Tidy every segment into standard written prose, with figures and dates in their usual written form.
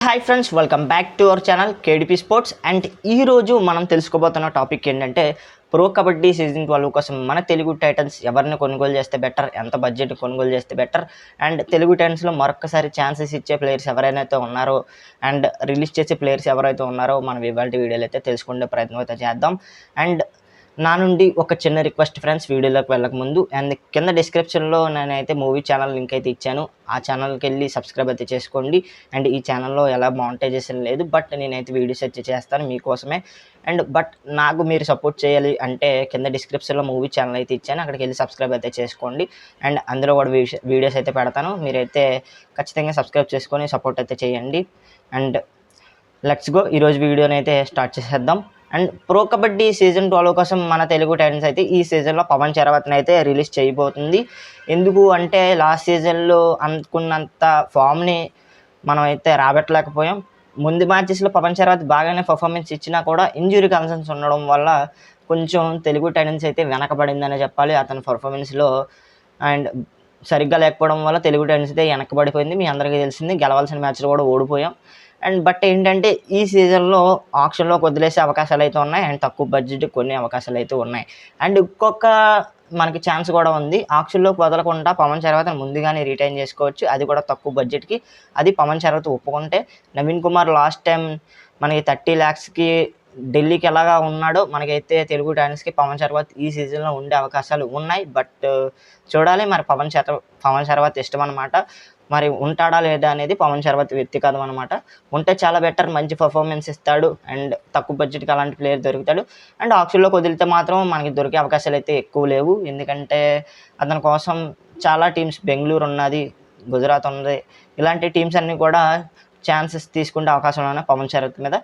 Hi friends, welcome back to our channel కేడిపి sports. And ఈరోజు మనం తెలుసుకోబోతున్న topic ఏంటంటే pro kabaddi season 12 కోసం మన తెలుగు టైటన్స్ ఎవరిని కొనుగోలు చేస్తే బెటర్, ఎంత బడ్జెట్ కొనుగోలు చేస్తే బెటర్, అండ్ తెలుగు టైటన్స్లో మరొకసారి ఛాన్సెస్ ఇచ్చే ప్లేయర్స్ ఎవరైతే ఉన్నారో అండ్ రిలీజ్ చేసే ప్లేయర్స్ ఎవరైతే ఉన్నారో మనం ఇవాళ వీడియోలో అయితే తెలుసుకునే ప్రయత్నం అయితే చేద్దాం. అండ్ నా నుండి ఒక చిన్న రిక్వెస్ట్ ఫ్రెండ్స్, వీడియోలోకి వెళ్ళకముందు అండ్ కింద డిస్క్రిప్షన్లో నేనైతే మూవీ ఛానల్ లింక్ అయితే ఇచ్చాను. ఆ ఛానల్కి వెళ్ళి సబ్స్క్రైబ్ అయితే చేసుకోండి. అండ్ ఈ ఛానల్లో ఎలా మానిటైజేషన్ లేదు, బట్ నేనైతే వీడియోస్ అయితే చేస్తాను మీకోసమే. అండ్ బట్ నాకు మీరు సపోర్ట్ చేయాలి అంటే కింద డిస్క్రిప్షన్లో మూవీ ఛానల్ అయితే ఇచ్చాను, అక్కడికి వెళ్ళి సబ్స్క్రైబ్ అయితే చేసుకోండి. అండ్ అందులో కూడా వీడియోస్ అయితే పెడతాను, మీరైతే ఖచ్చితంగా సబ్స్క్రైబ్ చేసుకొని సపోర్ట్ అయితే చేయండి. అండ్ లెట్స్ గో, ఈరోజు వీడియోని అయితే స్టార్ట్ చేసేద్దాం. అండ్ ప్రో కబడ్డీ సీజన్ 12 కోసం మన తెలుగు టైటన్స్ అయితే ఈ సీజన్లో పవన్ శరవత్ని అయితే రిలీజ్ చేయబోతుంది. ఎందుకు అంటే లాస్ట్ సీజన్లో అనుకున్నంత ఫామ్ని మనం అయితే రాబట్టలేకపోయాం. ముందు మ్యాచెస్లో పవన్ శరవత్ బాగానే పర్ఫార్మెన్స్ ఇచ్చినా కూడా ఇంజురీ కన్సర్న్స్ ఉండడం వల్ల కొంచెం తెలుగు టైటన్స్ అయితే వెనకబడిందనే చెప్పాలి అతని పర్ఫార్మెన్స్లో. అండ్ సరిగ్గా లేకపోవడం వల్ల తెలుగు టైటన్స్ అయితే వెనకబడిపోయింది. మీ అందరికీ తెలిసింది, గెలవాల్సిన మ్యాచ్లో కూడా ఓడిపోయాం. అండ్ బట్ ఏంటంటే ఈ సీజన్లో ఆప్షన్లోకి వదిలేసే అవకాశాలు అయితే ఉన్నాయి, అండ్ తక్కువ బడ్జెట్ కొన్ని అవకాశాలు అయితే ఉన్నాయి. అండ్ ఇంకొక మనకి ఛాన్స్ కూడా ఉంది, ఆప్షన్లోకి వదలకుండా పవన్ శరవత్ని ముందుగానే రిటైన్ చేసుకోవచ్చు, అది కూడా తక్కువ బడ్జెట్కి. అది పవన్ శరవత్ ఒప్పుకుంటే. నవీన్ కుమార్ లాస్ట్ టైం మనకి 30 lakhsకి ఢిల్లీకి ఎలాగా ఉన్నాడో మనకైతే తెలుగు టైటన్స్కి పవన్ శరవత్ ఈ సీజన్లో ఉండే అవకాశాలు ఉన్నాయి. బట్ చూడాలి, మరి పవన్ శరవత్ ఇష్టం అనమాట. మరి ఉంటాడా లేదా అనేది పవన్ శరవత్ వ్యక్తిగతం అనమాట. ఉంటే చాలా బెటర్, మంచి పర్ఫార్మెన్స్ ఇస్తాడు అండ్ తక్కువ బడ్జెట్కి అలాంటి ప్లేయర్ దొరుకుతాడు. అండ్ ఆప్షన్లోకి వదిలితే మాత్రం మనకి దొరికే అవకాశాలు అయితే ఎక్కువ లేవు, ఎందుకంటే అతని కోసం చాలా టీమ్స్, బెంగళూరు ఉన్నది, గుజరాత్ ఉన్నది, ఇలాంటి టీమ్స్ అన్నీ కూడా ఛాన్సెస్ తీసుకుంటే అవకాశం ఉన్నాయి పవన్ శరవత్ మీద.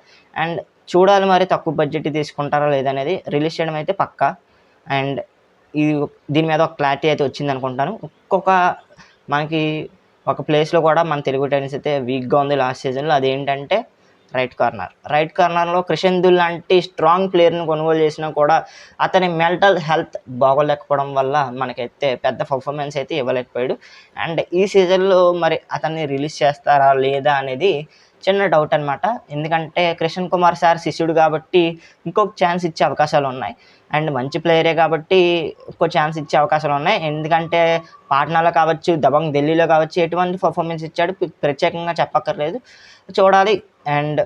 అండ్ చూడాలి మరి తక్కువ బడ్జెట్ తీసుకుంటారా లేదనేది. రిలీజ్ చేయడం అయితే పక్కా. అండ్ దీని మీద ఒక క్లారిటీ అయితే వచ్చింది అనుకుంటాను. మనకి ఒక ప్లేస్లో కూడా మన తెలుగు టైటన్స్ అయితే వీక్గా ఉంది లాస్ట్ సీజన్లో, అదేంటంటే రైట్ కార్నర్లో క్రిషన్దుల్ లాంటి స్ట్రాంగ్ ప్లేయర్ని కొనుగోలు చేసినా కూడా అతని మెంటల్ హెల్త్ బాగోలేకపోవడం వల్ల మనకైతే పెద్ద పర్ఫార్మెన్స్ అయితే ఇవ్వలేకపోయాడు. అండ్ ఈ సీజన్లో మరి అతన్ని రిలీజ్ చేస్తారా లేదా అనేది చిన్న డౌట్ అనమాట. ఎందుకంటే కృష్ణ కుమార్ సార్ శిష్యుడు కాబట్టి ఇంకొక ఛాన్స్ ఇచ్చే అవకాశాలు ఉన్నాయి. అండ్ మంచి ప్లేయరే కాబట్టి ఇంకో ఛాన్స్ ఇచ్చే అవకాశాలు ఉన్నాయి. ఎందుకంటే పాట్నాలో కావచ్చు, దబంగ్ ఢిల్లీలో కావచ్చు ఎటువంటి పర్ఫార్మెన్స్ ఇచ్చాడు ప్రత్యేకంగా చెప్పక్కర్లేదు, చూడాలి. అండ్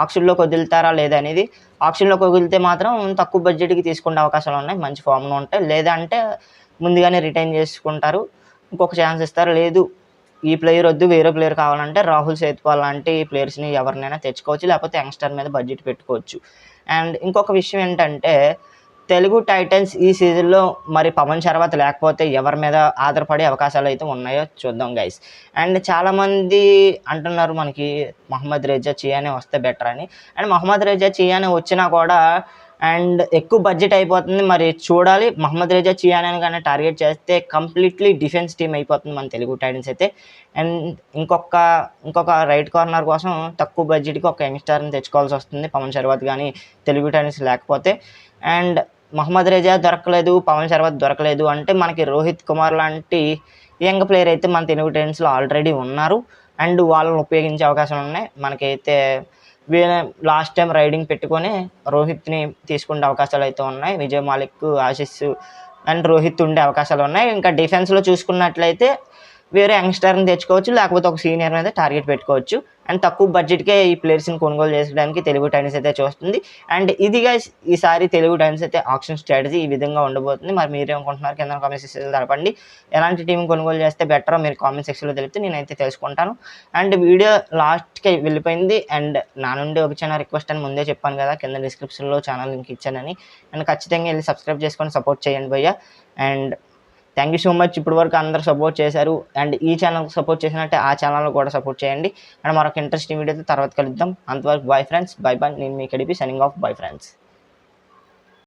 ఆప్షన్లోకి వదులుతారా లేదా అనేది. ఆప్షన్లోకి వదిలితే మాత్రం తక్కువ బడ్జెట్కి తీసుకునే అవకాశాలు ఉన్నాయి, మంచి ఫామ్లో ఉంటాయి. లేదా అంటే ముందుగానే రిటైన్ చేసుకుంటారు, ఇంకొక ఛాన్స్ ఇస్తారు. లేదు ఈ ప్లేయర్ వద్దు, వేరే ప్లేయర్ కావాలంటే రాహుల్ సేత్వాల్ లాంటి ప్లేయర్స్ని ఎవరినైనా తెచ్చుకోవచ్చు, లేకపోతే యంగ్స్టర్ మీద బడ్జెట్ పెట్టుకోవచ్చు. అండ్ ఇంకొక విషయం ఏంటంటే తెలుగు టైటన్స్ ఈ సీజన్లో మరి పవన్ శరవత్ లేకపోతే ఎవరి మీద ఆధారపడే అవకాశాలు అయితే ఉన్నాయో చూద్దాం గైస్. అండ్ చాలామంది అంటున్నారు మనకి మహమ్మద్ రేజా చియానే వస్తే బెటర్ అని. అండ్ మహమ్మద్ రేజా చియానే వచ్చినా కూడా అండ్ ఎక్కువ బడ్జెట్ అయిపోతుంది, మరి చూడాలి. మహమ్మద్ రేజా చియానే కానీ టార్గెట్ చేస్తే కంప్లీట్లీ డిఫెన్స్ టీమ్ అయిపోతుంది మన తెలుగు టైటన్స్ అయితే. అండ్ ఇంకొక రైట్ కార్నర్ కోసం తక్కువ బడ్జెట్కి ఒక యంగ్స్టర్ని తెచ్చుకోవాల్సి వస్తుంది పవన్ శరవత్ కానీ తెలుగు టైటన్స్ లేకపోతే. అండ్ మహమ్మద్ రేజా దొరకలేదు, పవన్ శరవత్ దొరకలేదు అంటే మనకి రోహిత్ కుమార్ లాంటి యంగ్ ప్లేయర్ అయితే మన తెలుగు టైటన్స్లో ఆల్రెడీ ఉన్నారు. అండ్ వాళ్ళని ఉపయోగించే అవకాశాలు ఉన్నాయి. మనకైతే లాస్ట్ టైం రైడింగ్ పెట్టుకొని రోహిత్ని తీసుకునే అవకాశాలు అయితే ఉన్నాయి. విజయ్ మాలిక్, ఆశిష్ అండ్ రోహిత్ ఉండే అవకాశాలు ఉన్నాయి. ఇంకా డిఫెన్స్లో చూసుకున్నట్లయితే వేరే యంగ్స్టర్ని తెచ్చుకోవచ్చు, లేకపోతే ఒక సీనియర్ మీద టార్గెట్ పెట్టుకోవచ్చు. అండ్ తక్కువ బడ్జెట్కే ఈ ప్లేయర్స్ని కొనుగోలు చేయడానికి తెలుగు టైటన్స్ అయితే చూస్తుంది. అండ్ ఇదిగా ఈసారి తెలుగు టైటన్స్ అయితే ఆప్షన్ స్ట్రాటజీ ఈ విధంగా ఉండబోతుంది. మరి మీరేమనుకుంటున్నారు కింద కామెంట్ సెక్షన్లో తెలపండి. ఎలాంటి టీం కొనుగోలు చేస్తే బెటరో మీరు కామెంట్ సెక్షన్లో తెలిపితే నేనైతే తెలుసుకుంటాను. అండ్ వీడియో లాస్ట్కి వెళ్ళిపోయింది. అండ్ నా నుండి ఒక చిన్న రిక్వెస్ట్ అని ముందే చెప్పాను కదా, కింద డిస్క్రిప్షన్లో ఛానల్ లింక్ ఇచ్చానని. అండ్ ఖచ్చితంగా వెళ్ళి సబ్స్క్రైబ్ చేసుకొని సపోర్ట్ చేయండి భయ్య. And thank you so much, ఇప్పటి వరకు అందరూ సపోర్ట్ చేశారు. అండ్ ఈ ఛానల్కి సపోర్ట్ చేసినట్టే ఆ ఛానల్లో కూడా సపోర్ట్ చేయండి. అండ్ మరొక ఇంట్రెస్టింగ్ వీడియోతో తర్వాత కలుద్దాం. అంతవరకు బాయ్ ఫ్రెండ్స్, బై. నేను మీ KDP signing off. Bye friends.